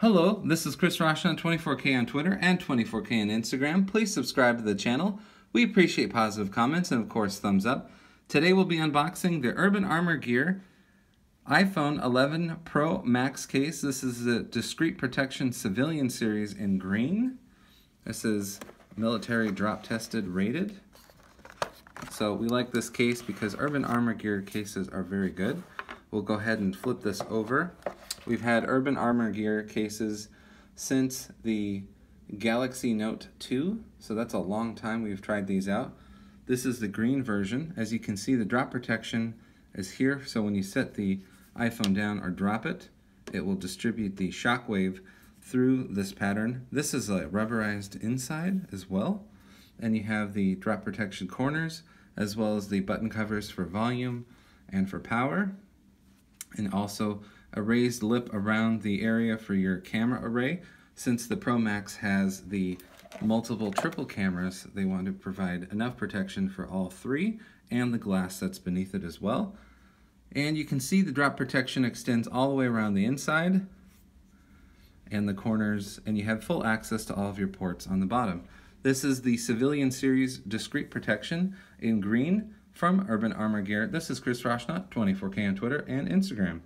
Hello, this is Chris Rosh on 24K on Twitter and 24K on Instagram. Please subscribe to the channel. We appreciate positive comments and of course thumbs up. Today we'll be unboxing the Urban Armor Gear iPhone 11 Pro Max case. This is the Discreet Protection Civilian series in green. This is military drop tested rated. So we like this case because Urban Armor Gear cases are very good. We'll go ahead and flip this over. We've had Urban Armor Gear cases since the Galaxy Note 2, so that's a long time we've tried these out. This is the green version. As you can see, the drop protection is here, so when you set the iPhone down or drop it, it will distribute the shock wave through this pattern. This is a rubberized inside as well, and you have the drop protection corners as well as the button covers for volume and for power, and also a raised lip around the area for your camera array. Since the Pro Max has the multiple triple cameras, they want to provide enough protection for all three and the glass that's beneath it as well. And you can see the drop protection extends all the way around the inside and the corners, and you have full access to all of your ports on the bottom. This is the Civilian Series Discreet Protection in green from Urban Armor Gear. This is Chris Rosh, 24K on Twitter and Instagram.